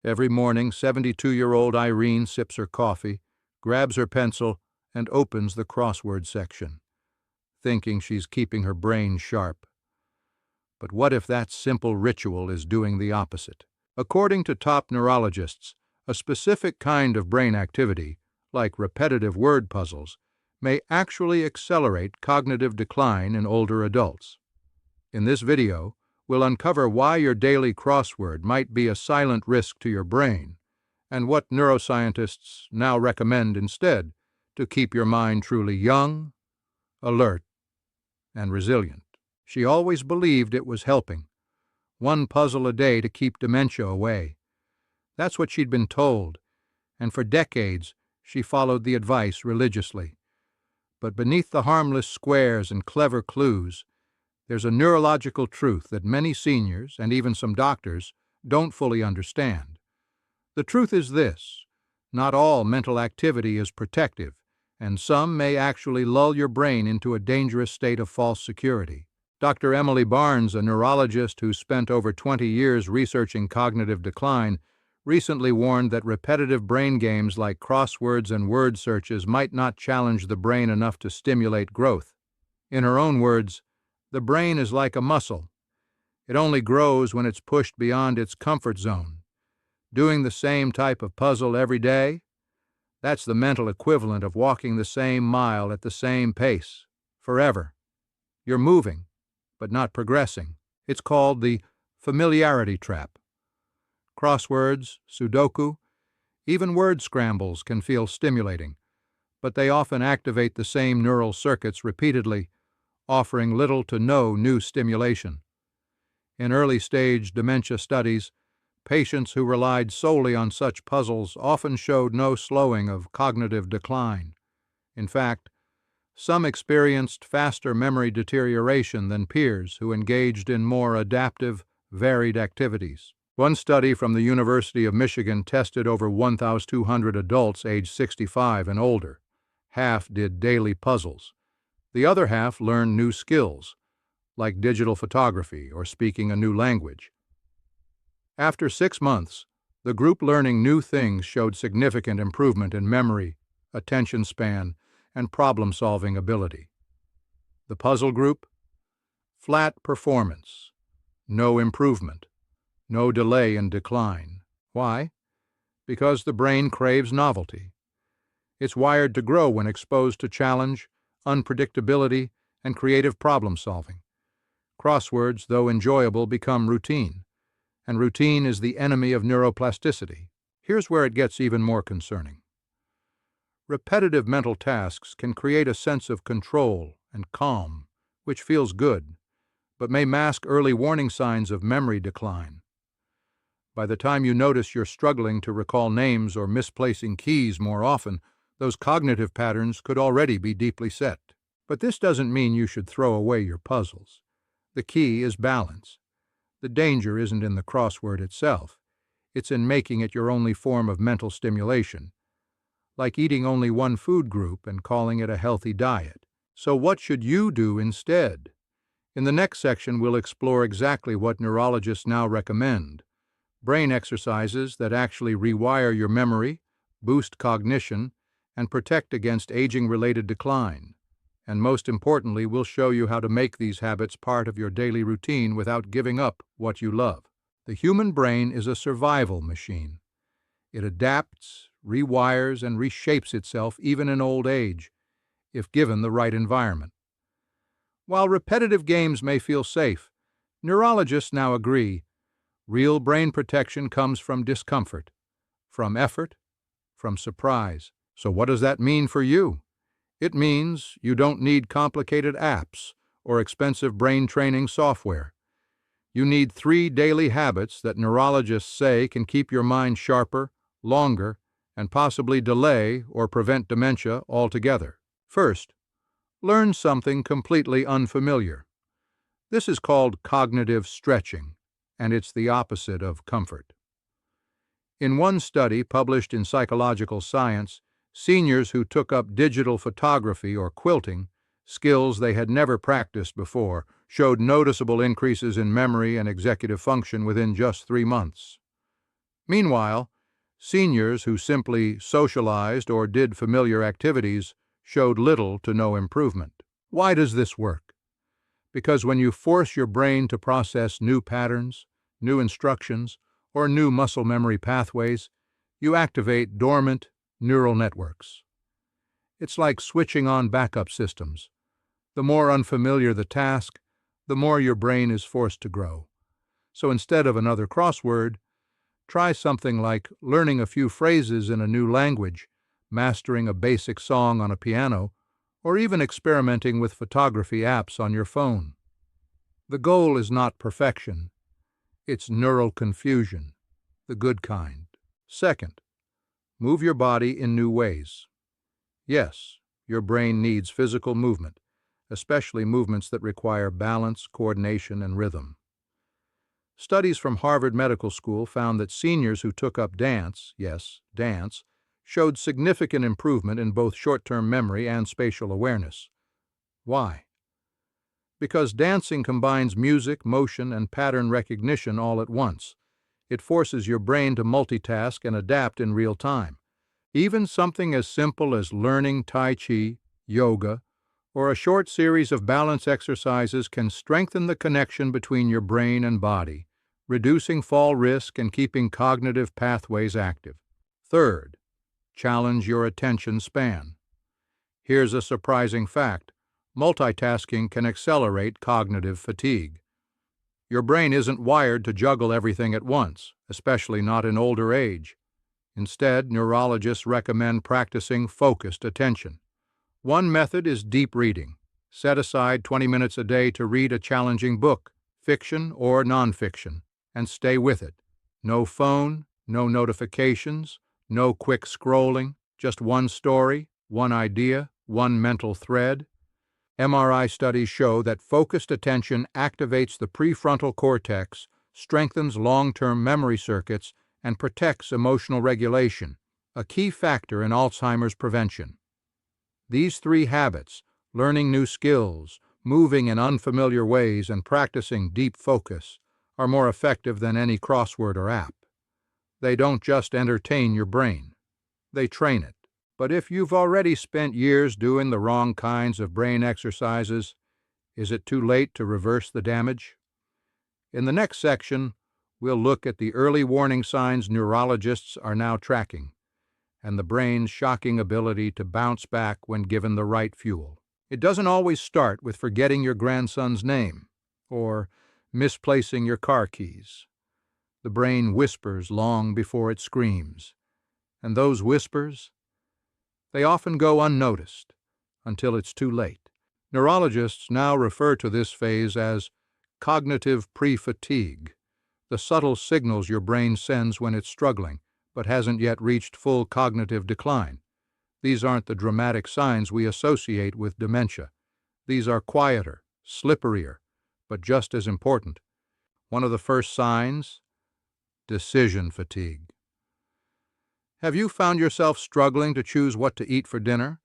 Every morning, 72-year-old Irene sips her coffee, grabs her pencil, and opens the crossword section, thinking she's keeping her brain sharp. But what if that simple ritual is doing the opposite? According to top neurologists, a specific kind of brain activity, like repetitive word puzzles, may actually accelerate cognitive decline in older adults. In this video, we'll uncover why your daily crossword might be a silent risk to your brain, and what neuroscientists now recommend instead to keep your mind truly young, alert, and resilient. She always believed it was helping. One puzzle a day to keep dementia away. That's what she'd been told, and for decades she followed the advice religiously. But beneath the harmless squares and clever clues, there's a neurological truth that many seniors, and even some doctors, don't fully understand. The truth is this: not all mental activity is protective, and some may actually lull your brain into a dangerous state of false security. Dr. Emily Barnes, a neurologist who spent over 20 years researching cognitive decline, recently warned that repetitive brain games like crosswords and word searches might not challenge the brain enough to stimulate growth. In her own words, the brain is like a muscle. It only grows when it's pushed beyond its comfort zone. Doing the same type of puzzle every day? That's the mental equivalent of walking the same mile at the same pace, forever. You're moving, but not progressing. It's called the familiarity trap. Crosswords, Sudoku, even word scrambles can feel stimulating, but they often activate the same neural circuits repeatedly, offering little to no new stimulation. In early-stage dementia studies, patients who relied solely on such puzzles often showed no slowing of cognitive decline. In fact, some experienced faster memory deterioration than peers who engaged in more adaptive, varied activities. One study from the University of Michigan tested over 1,200 adults aged 65 and older. Half did daily puzzles. The other half learned new skills, like digital photography or speaking a new language. After 6 months, the group learning new things showed significant improvement in memory, attention span, and problem-solving ability. The puzzle group? Flat performance, no improvement, no delay in decline. Why? Because the brain craves novelty. It's wired to grow when exposed to challenge, unpredictability, and creative problem-solving. Crosswords, though enjoyable, become routine, and routine is the enemy of neuroplasticity. Here's where it gets even more concerning. Repetitive mental tasks can create a sense of control and calm, which feels good, but may mask early warning signs of memory decline. By the time you notice you're struggling to recall names or misplacing keys more often, those cognitive patterns could already be deeply set. But this doesn't mean you should throw away your puzzles. The key is balance. The danger isn't in the crossword itself. It's in making it your only form of mental stimulation, like eating only one food group and calling it a healthy diet. So what should you do instead? In the next section, we'll explore exactly what neurologists now recommend: brain exercises that actually rewire your memory, boost cognition, and protect against aging-related decline. And most importantly, we'll show you how to make these habits part of your daily routine without giving up what you love. The human brain is a survival machine. It adapts, rewires, and reshapes itself even in old age, if given the right environment. While repetitive games may feel safe, neurologists now agree real brain protection comes from discomfort, from effort, from surprise. So what does that mean for you? It means you don't need complicated apps or expensive brain training software. You need 3 daily habits that neurologists say can keep your mind sharper, longer, and possibly delay or prevent dementia altogether. First, learn something completely unfamiliar. This is called cognitive stretching, and it's the opposite of comfort. In one study published in Psychological Science, seniors who took up digital photography or quilting, skills they had never practiced before, showed noticeable increases in memory and executive function within just 3 months. Meanwhile, seniors who simply socialized or did familiar activities showed little to no improvement. Why does this work? Because when you force your brain to process new patterns, new instructions, or new muscle memory pathways, you activate dormant neural networks. It's like switching on backup systems. The more unfamiliar the task, the more your brain is forced to grow. So instead of another crossword, try something like learning a few phrases in a new language, mastering a basic song on a piano, or even experimenting with photography apps on your phone. The goal is not perfection. It's neural confusion, the good kind. Second, move your body in new ways. Yes, your brain needs physical movement, especially movements that require balance, coordination, and rhythm. Studies from Harvard Medical School found that seniors who took up dance, yes, dance, showed significant improvement in both short-term memory and spatial awareness. Why? Because dancing combines music, motion, and pattern recognition all at once. It forces your brain to multitask and adapt in real time. Even something as simple as learning Tai Chi, yoga, or a short series of balance exercises can strengthen the connection between your brain and body, reducing fall risk and keeping cognitive pathways active. Third, challenge your attention span. Here's a surprising fact: multitasking can accelerate cognitive fatigue. Your brain isn't wired to juggle everything at once, especially not in older age. Instead, neurologists recommend practicing focused attention. One method is deep reading. Set aside 20 minutes a day to read a challenging book, fiction or nonfiction, and stay with it. No phone, no notifications, no quick scrolling, just one story, one idea, one mental thread. MRI studies show that focused attention activates the prefrontal cortex, strengthens long-term memory circuits, and protects emotional regulation, a key factor in Alzheimer's prevention. These three habits, learning new skills, moving in unfamiliar ways, and practicing deep focus, are more effective than any crossword or app. They don't just entertain your brain, they train it. But if you've already spent years doing the wrong kinds of brain exercises, is it too late to reverse the damage? In the next section, we'll look at the early warning signs neurologists are now tracking, and the brain's shocking ability to bounce back when given the right fuel. It doesn't always start with forgetting your grandson's name or misplacing your car keys. The brain whispers long before it screams, and those whispers, they often go unnoticed until it's too late. Neurologists now refer to this phase as cognitive pre-fatigue, the subtle signals your brain sends when it's struggling but hasn't yet reached full cognitive decline. These aren't the dramatic signs we associate with dementia. These are quieter, slipperier, but just as important. One of the first signs: decision fatigue. Have you found yourself struggling to choose what to eat for dinner,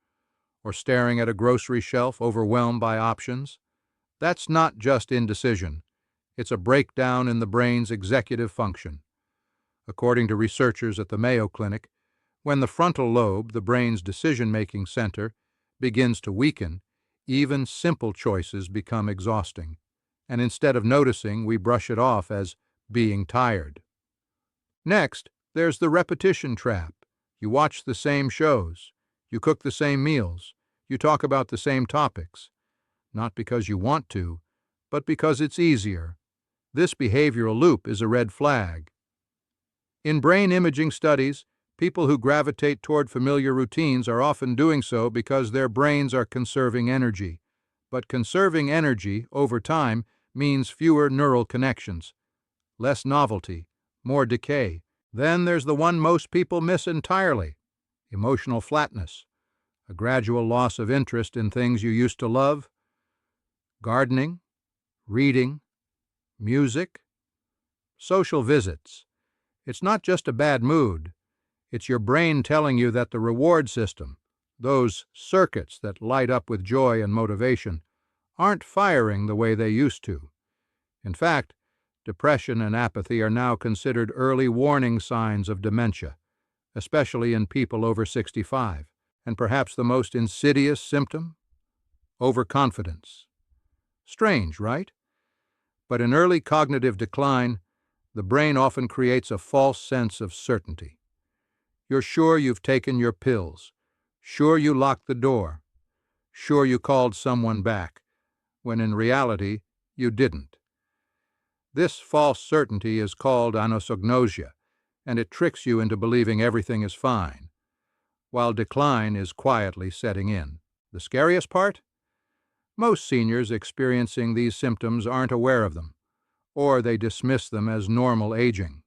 or staring at a grocery shelf overwhelmed by options? That's not just indecision. It's a breakdown in the brain's executive function. According to researchers at the Mayo Clinic, when the frontal lobe, the brain's decision-making center, begins to weaken, even simple choices become exhausting, and instead of noticing, we brush it off as being tired. Next, there's the repetition trap. You watch the same shows, you cook the same meals, you talk about the same topics, not because you want to, but because it's easier. This behavioral loop is a red flag. In brain imaging studies, people who gravitate toward familiar routines are often doing so because their brains are conserving energy. But conserving energy, over time, means fewer neural connections, less novelty, more decay. Then there's the one most people miss entirely: emotional flatness, a gradual loss of interest in things you used to love. Gardening, reading, music, social visits. It's not just a bad mood. It's your brain telling you that the reward system, those circuits that light up with joy and motivation, aren't firing the way they used to. In fact, Depression and apathy are now considered early warning signs of dementia, especially in people over 65. And perhaps the most insidious symptom? Overconfidence. Strange, right? But in early cognitive decline, the brain often creates a false sense of certainty. You're sure you've taken your pills, sure you locked the door, sure you called someone back, when in reality you didn't. This false certainty is called anosognosia, and it tricks you into believing everything is fine, while decline is quietly setting in. The scariest part? Most seniors experiencing these symptoms aren't aware of them, or they dismiss them as normal aging.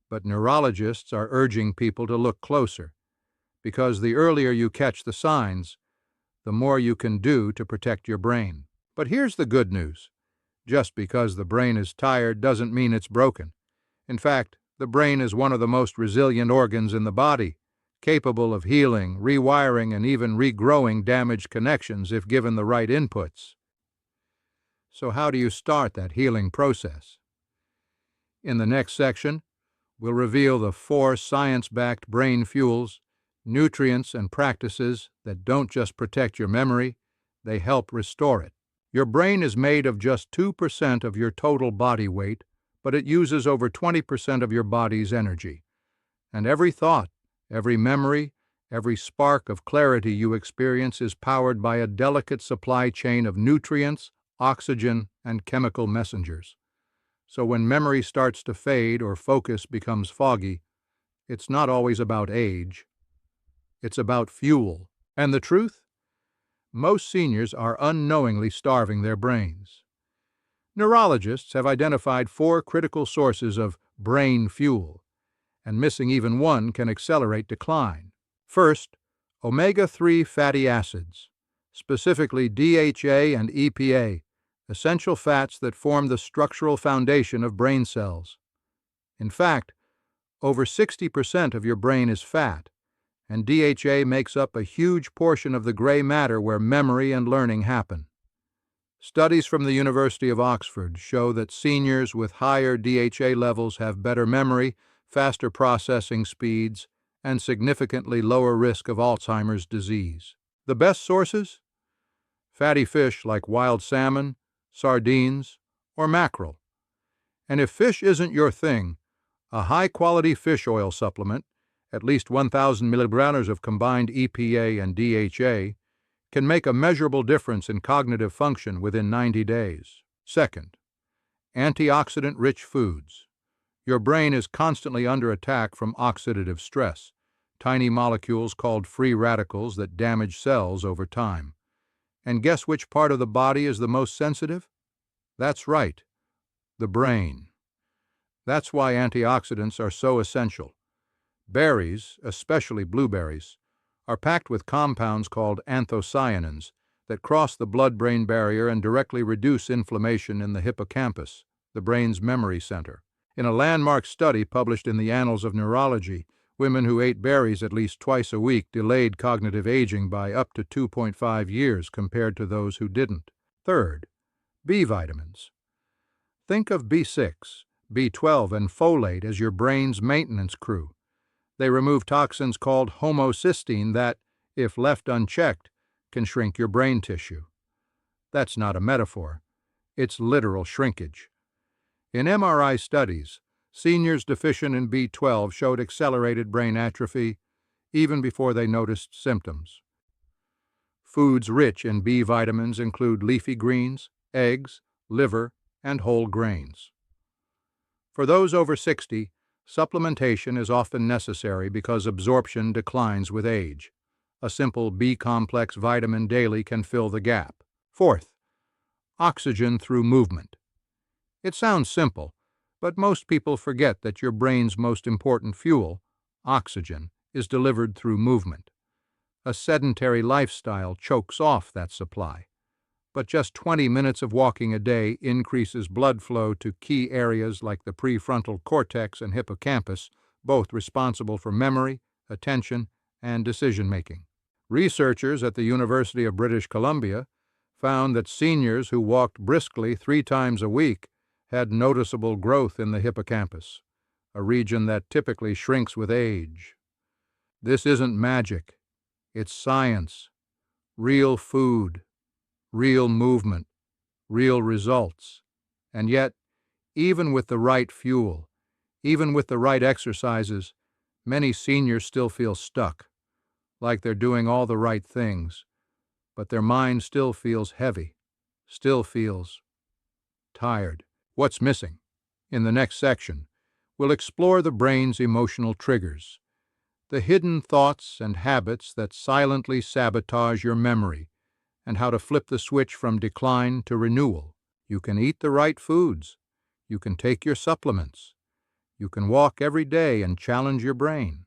But neurologists are urging people to look closer, because the earlier you catch the signs, the more you can do to protect your brain. But here's the good news. Just because the brain is tired doesn't mean it's broken. In fact, the brain is one of the most resilient organs in the body, capable of healing, rewiring, and even regrowing damaged connections if given the right inputs. So how do you start that healing process? In the next section, we'll reveal the 4 science-backed brain fuels, nutrients, and practices that don't just protect your memory, they help restore it. Your brain is made of just 2% of your total body weight, but it uses over 20% of your body's energy. And every thought, every memory, every spark of clarity you experience is powered by a delicate supply chain of nutrients, oxygen, and chemical messengers. So when memory starts to fade or focus becomes foggy, it's not always about age. It's about fuel. And the truth? Most seniors are unknowingly starving their brains. Neurologists have identified 4 critical sources of brain fuel, and missing even one can accelerate decline. First, omega-3 fatty acids, specifically DHA and EPA, essential fats that form the structural foundation of brain cells. In fact, over 60% of your brain is fat, and DHA makes up a huge portion of the gray matter where memory and learning happen. Studies from the University of Oxford show that seniors with higher DHA levels have better memory, faster processing speeds, and significantly lower risk of Alzheimer's disease. The best sources? Fatty fish like wild salmon, sardines, or mackerel. And if fish isn't your thing, a high-quality fish oil supplement, at least 1,000 milligrams of combined EPA and DHA, can make a measurable difference in cognitive function within 90 days. Second, antioxidant-rich foods. Your brain is constantly under attack from oxidative stress, tiny molecules called free radicals that damage cells over time. And guess which part of the body is the most sensitive? That's right, the brain. That's why antioxidants are so essential. Berries, especially blueberries, are packed with compounds called anthocyanins that cross the blood-brain barrier and directly reduce inflammation in the hippocampus, the brain's memory center. In a landmark study published in the Annals of Neurology, women who ate berries at least twice a week delayed cognitive aging by up to 2.5 years compared to those who didn't. Third, B vitamins. Think of B6, B12, and folate as your brain's maintenance crew. They remove toxins called homocysteine that, if left unchecked, can shrink your brain tissue. That's not a metaphor. It's literal shrinkage. In MRI studies, seniors deficient in B12 showed accelerated brain atrophy even before they noticed symptoms. Foods rich in B vitamins include leafy greens, eggs, liver, and whole grains. For those over 60, supplementation is often necessary because absorption declines with age. A simple B-complex vitamin daily can fill the gap. Fourth, oxygen through movement. It sounds simple, but most people forget that your brain's most important fuel, oxygen, is delivered through movement. A sedentary lifestyle chokes off that supply. But just 20 minutes of walking a day increases blood flow to key areas like the prefrontal cortex and hippocampus, both responsible for memory, attention, and decision-making. Researchers at the University of British Columbia found that seniors who walked briskly 3 times a week had noticeable growth in the hippocampus, a region that typically shrinks with age. This isn't magic. It's science. Real food, real movement, real results. And yet, even with the right fuel, even with the right exercises, many seniors still feel stuck, like they're doing all the right things, but their mind still feels heavy, still feels tired. What's missing? In the next section, we'll explore the brain's emotional triggers, the hidden thoughts and habits that silently sabotage your memory, and how to flip the switch from decline to renewal. You can eat the right foods. You can take your supplements. You can walk every day and challenge your brain.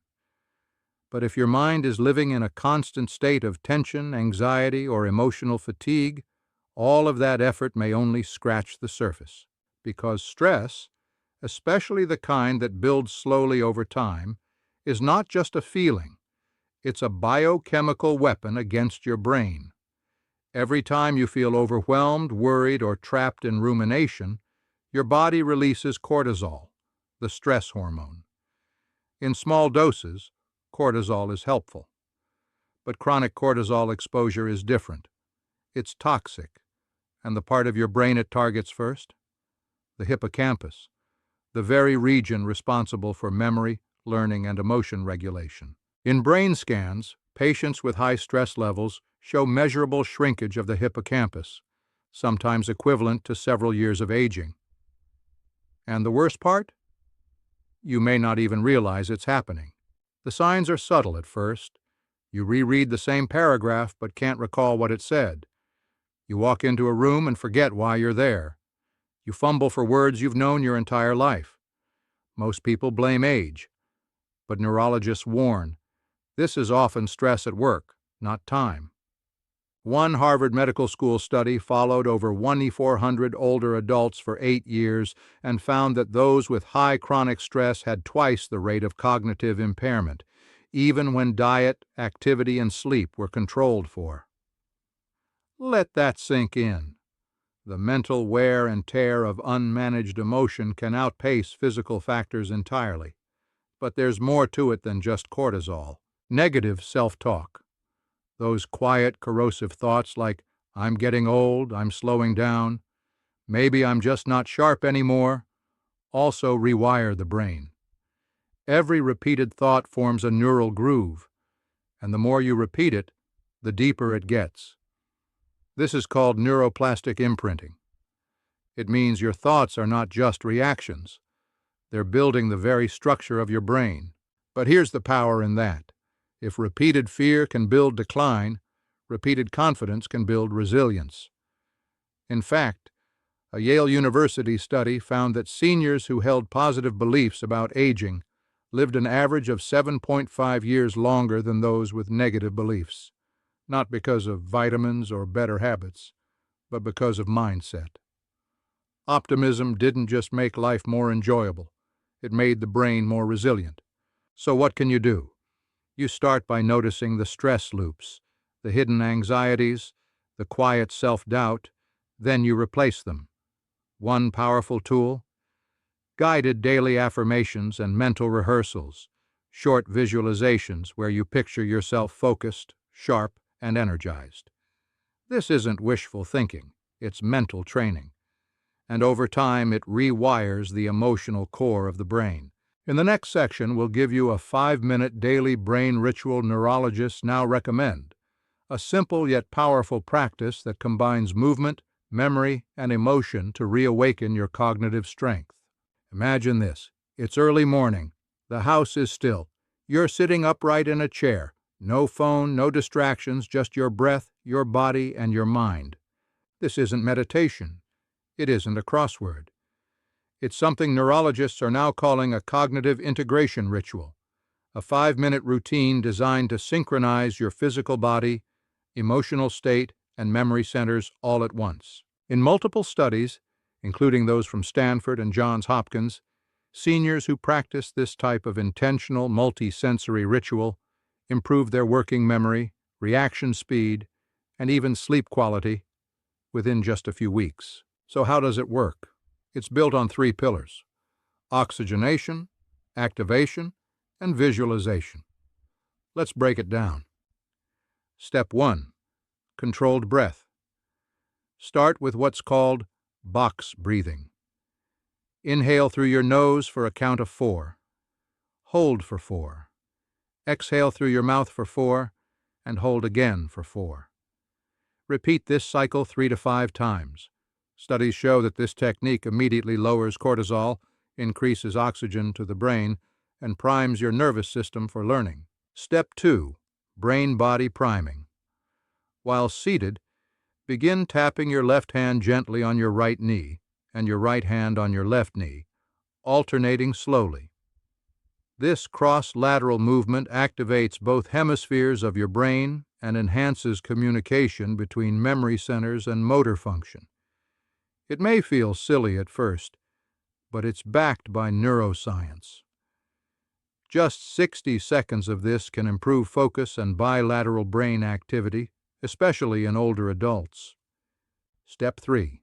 But if your mind is living in a constant state of tension, anxiety, or emotional fatigue, all of that effort may only scratch the surface. Because stress, especially the kind that builds slowly over time, is not just a feeling. It's a biochemical weapon against your brain. Every time you feel overwhelmed, worried, or trapped in rumination, your body releases cortisol, the stress hormone. In small doses, cortisol is helpful. But chronic cortisol exposure is different. It's toxic. And the part of your brain it targets first? The hippocampus, the very region responsible for memory, learning, and emotion regulation. In brain scans, patients with high stress levels show measurable shrinkage of the hippocampus, sometimes equivalent to several years of aging. And the worst part? You may not even realize it's happening. The signs are subtle at first. You reread the same paragraph but can't recall what it said. You walk into a room and forget why you're there. You fumble for words you've known your entire life. Most people blame age, but neurologists warn, this is often stress at work, not time. One Harvard Medical School study followed over 2,400 older adults for 8 years and found that those with high chronic stress had twice the rate of cognitive impairment, even when diet, activity, and sleep were controlled for. Let that sink in. The mental wear and tear of unmanaged emotion can outpace physical factors entirely. But there's more to it than just cortisol. Negative self-talk. Those quiet, corrosive thoughts like, I'm getting old, I'm slowing down, maybe I'm just not sharp anymore, also rewire the brain. Every repeated thought forms a neural groove, and the more you repeat it, the deeper it gets. This is called neuroplastic imprinting. It means your thoughts are not just reactions. They're building the very structure of your brain. But here's the power in that. If repeated fear can build decline, repeated confidence can build resilience. In fact, a Yale University study found that seniors who held positive beliefs about aging lived an average of 7.5 years longer than those with negative beliefs, not because of vitamins or better habits, but because of mindset. Optimism didn't just make life more enjoyable, it made the brain more resilient. So what can you do? You start by noticing the stress loops, the hidden anxieties, the quiet self-doubt, then you replace them. One powerful tool? Guided daily affirmations and mental rehearsals, short visualizations where you picture yourself focused, sharp, and energized. This isn't wishful thinking, it's mental training. And over time it rewires the emotional core of the brain. In the next section, we'll give you a 5-minute daily brain ritual neurologists now recommend, a simple yet powerful practice that combines movement, memory, and emotion to reawaken your cognitive strength. Imagine this. It's early morning. The house is still. You're sitting upright in a chair. No phone, no distractions, just your breath, your body, and your mind. This isn't meditation. It isn't a crossword. It's something neurologists are now calling a cognitive integration ritual, a 5-minute routine designed to synchronize your physical body, emotional state, and memory centers all at once. In multiple studies, including those from Stanford and Johns Hopkins, seniors who practice this type of intentional multi-sensory ritual improve their working memory, reaction speed, and even sleep quality within just a few weeks. So how does it work? It's built on 3 pillars: oxygenation, activation, and visualization. Let's break it down. Step 1. Controlled breath. Start with what's called box breathing. Inhale through your nose for a count of 4. Hold for 4. Exhale through your mouth for 4, and hold again for 4. Repeat this cycle 3 to 5 times. Studies show that this technique immediately lowers cortisol, increases oxygen to the brain, and primes your nervous system for learning. Step 2. Brain-body priming. While seated, begin tapping your left hand gently on your right knee and your right hand on your left knee, alternating slowly. This cross-lateral movement activates both hemispheres of your brain and enhances communication between memory centers and motor function. It may feel silly at first, but it's backed by neuroscience. Just 60 seconds of this can improve focus and bilateral brain activity, especially in older adults. Step 3.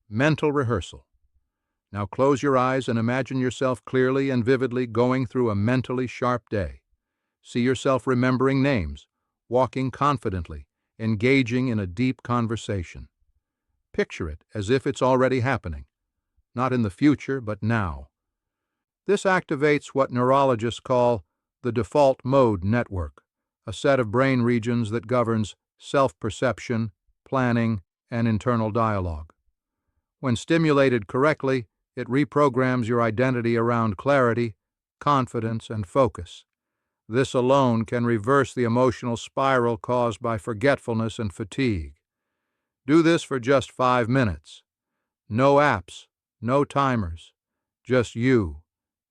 Mental rehearsal. Now close your eyes and imagine yourself clearly and vividly going through a mentally sharp day. See yourself remembering names, walking confidently, engaging in a deep conversation. Picture it as if it's already happening, not in the future, but now. This activates what neurologists call the default mode network, a set of brain regions that governs self-perception, planning, and internal dialogue. When stimulated correctly, it reprograms your identity around clarity, confidence, and focus. This alone can reverse the emotional spiral caused by forgetfulness and fatigue. Do this for just 5 minutes. No apps, no timers, just you,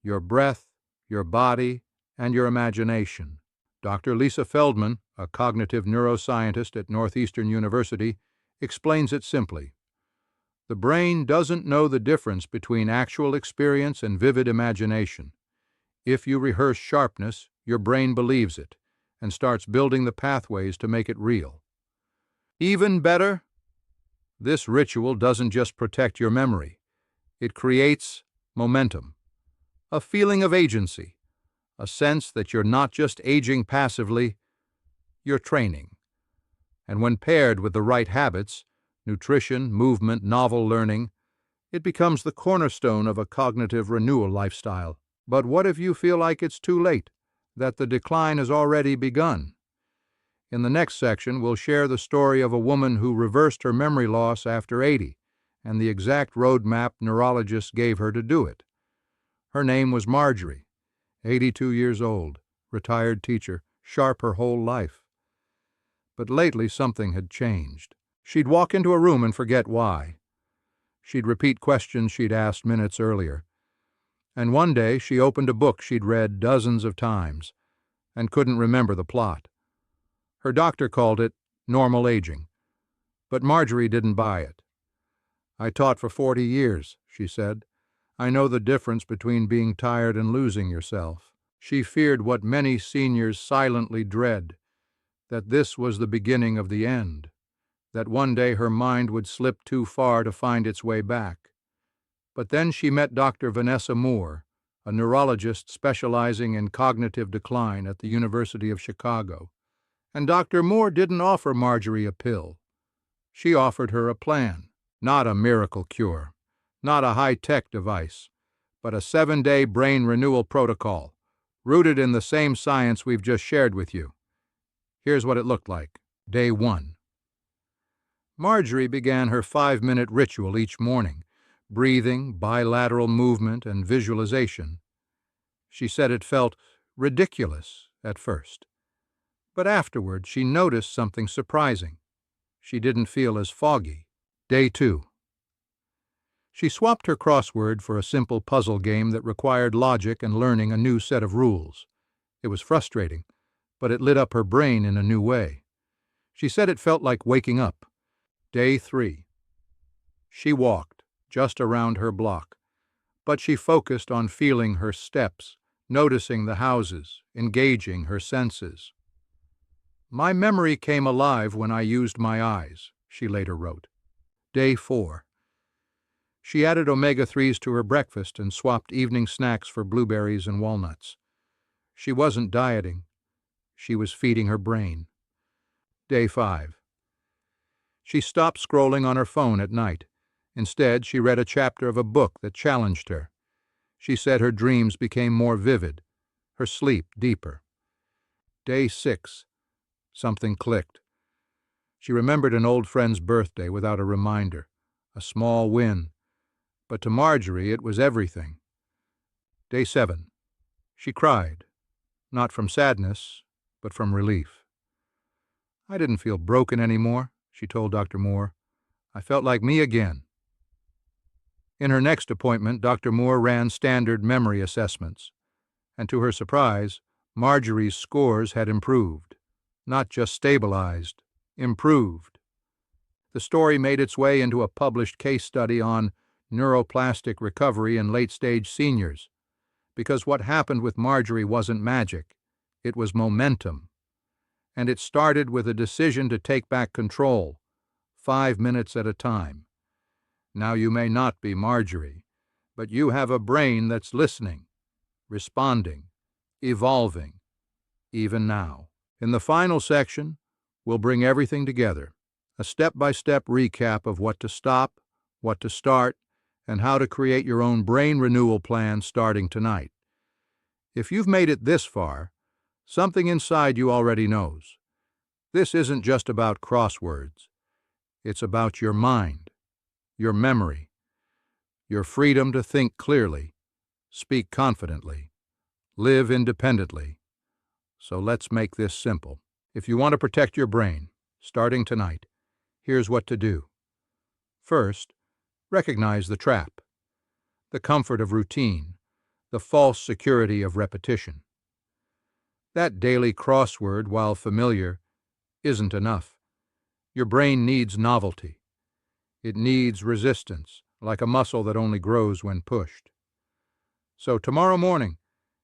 your breath, your body, and your imagination. Dr. Lisa Feldman, a cognitive neuroscientist at Northeastern University, explains it simply. The brain doesn't know the difference between actual experience and vivid imagination. If you rehearse sharpness, your brain believes it and starts building the pathways to make it real. Even better, this ritual doesn't just protect your memory. It creates momentum, a feeling of agency, a sense that you're not just aging passively, you're training. And when paired with the right habits, nutrition, movement, novel learning, it becomes the cornerstone of a cognitive renewal lifestyle. But what if you feel like it's too late, that the decline has already begun? In the next section, we'll share the story of a woman who reversed her memory loss after 80, and the exact roadmap neurologists gave her to do it. Her name was Marjorie, 82 years old, retired teacher, sharp her whole life. But lately something had changed. She'd walk into a room and forget why. She'd repeat questions she'd asked minutes earlier. And one day she opened a book she'd read dozens of times and couldn't remember the plot. Her doctor called it normal aging, but Marjorie didn't buy it. "I taught for 40 years, she said. "I know the difference between being tired and losing yourself." She feared what many seniors silently dread, that this was the beginning of the end, that one day her mind would slip too far to find its way back. But then she met Dr. Vanessa Moore, a neurologist specializing in cognitive decline at the University of Chicago. And Dr. Moore didn't offer Marjorie a pill. She offered her a plan, not a miracle cure, not a high-tech device, but a 7-day brain renewal protocol, rooted in the same science we've just shared with you. Here's what it looked like. Day 1. Marjorie began her 5-minute ritual each morning, breathing, bilateral movement, and visualization. She said it felt ridiculous at first. But afterward, she noticed something surprising. She didn't feel as foggy. Day 2. She swapped her crossword for a simple puzzle game that required logic and learning a new set of rules. It was frustrating, but it lit up her brain in a new way. She said it felt like waking up. Day 3. She walked, just around her block, but she focused on feeling her steps, noticing the houses, engaging her senses. "My memory came alive when I used my eyes," she later wrote. Day 4. She added omega-3s to her breakfast and swapped evening snacks for blueberries and walnuts. She wasn't dieting. She was feeding her brain. Day 5. She stopped scrolling on her phone at night. Instead, she read a chapter of a book that challenged her. She said her dreams became more vivid, her sleep deeper. Day 6. Something clicked. She remembered an old friend's birthday without a reminder, a small win. But to Marjorie, it was everything. Day 7. She cried, not from sadness, but from relief. "I didn't feel broken anymore," she told Dr. Moore. "I felt like me again." In her next appointment, Dr. Moore ran standard memory assessments, and to her surprise, Marjorie's scores had improved. Not just stabilized, improved. The story made its way into a published case study on neuroplastic recovery in late-stage seniors, because what happened with Marjorie wasn't magic, it was momentum. And it started with a decision to take back control, 5 minutes at a time. Now you may not be Marjorie, but you have a brain that's listening, responding, evolving, even now. In the final section, we'll bring everything together, a step-by-step recap of what to stop, what to start, and how to create your own brain renewal plan starting tonight. If you've made it this far, something inside you already knows. This isn't just about crosswords. It's about your mind, your memory, your freedom to think clearly, speak confidently, live independently. So let's make this simple. If you want to protect your brain, starting tonight, here's what to do. First, recognize the trap, the comfort of routine, the false security of repetition. That daily crossword, while familiar, isn't enough. Your brain needs novelty. It needs resistance, like a muscle that only grows when pushed. So tomorrow morning,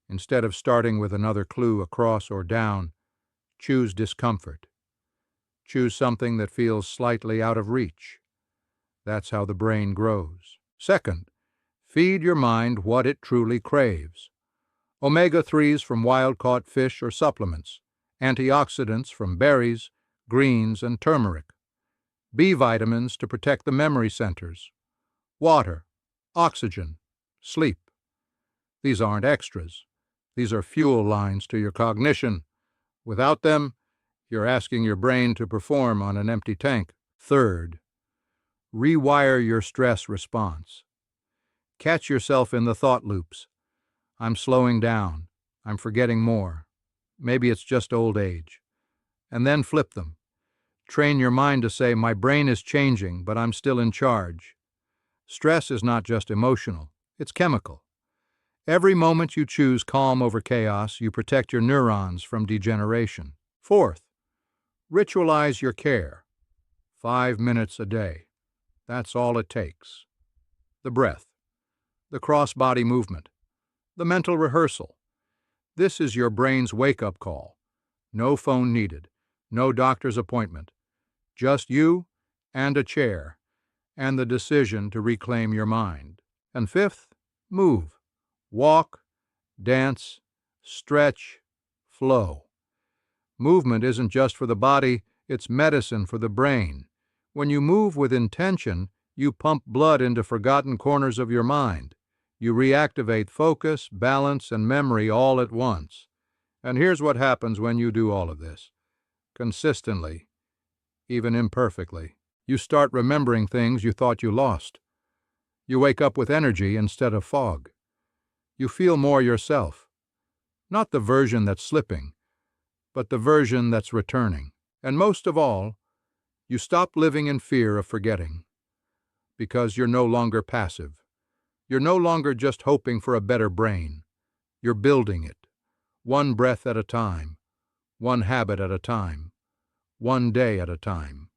instead of starting with another clue across or down, choose discomfort. Choose something that feels slightly out of reach. That's how the brain grows. Second, feed your mind what it truly craves. Omega-3s from wild-caught fish or supplements, antioxidants from berries, greens, and turmeric, B vitamins to protect the memory centers, water, oxygen, sleep. These aren't extras. These are fuel lines to your cognition. Without them, you're asking your brain to perform on an empty tank. Third, rewire your stress response. Catch yourself in the thought loops. I'm slowing down. I'm forgetting more. Maybe it's just old age. And then flip them. Train your mind to say, my brain is changing, but I'm still in charge. Stress is not just emotional, it's chemical. Every moment you choose calm over chaos, you protect your neurons from degeneration. Fourth, ritualize your care. 5 minutes a day. That's all it takes. The breath, the cross-body movement, the mental rehearsal. This is your brain's wake-up call. No phone needed, no doctor's appointment. Just you and a chair, and the decision to reclaim your mind. And fifth, move. Walk, dance, stretch, flow. Movement isn't just for the body, it's medicine for the brain. When you move with intention, you pump blood into forgotten corners of your mind. You reactivate focus, balance, and memory all at once. And here's what happens when you do all of this. Consistently, even imperfectly, you start remembering things you thought you lost. You wake up with energy instead of fog. You feel more yourself. Not the version that's slipping, but the version that's returning. And most of all, you stop living in fear of forgetting. Because you're no longer passive. You're no longer just hoping for a better brain. You're building it, one breath at a time, one habit at a time, one day at a time.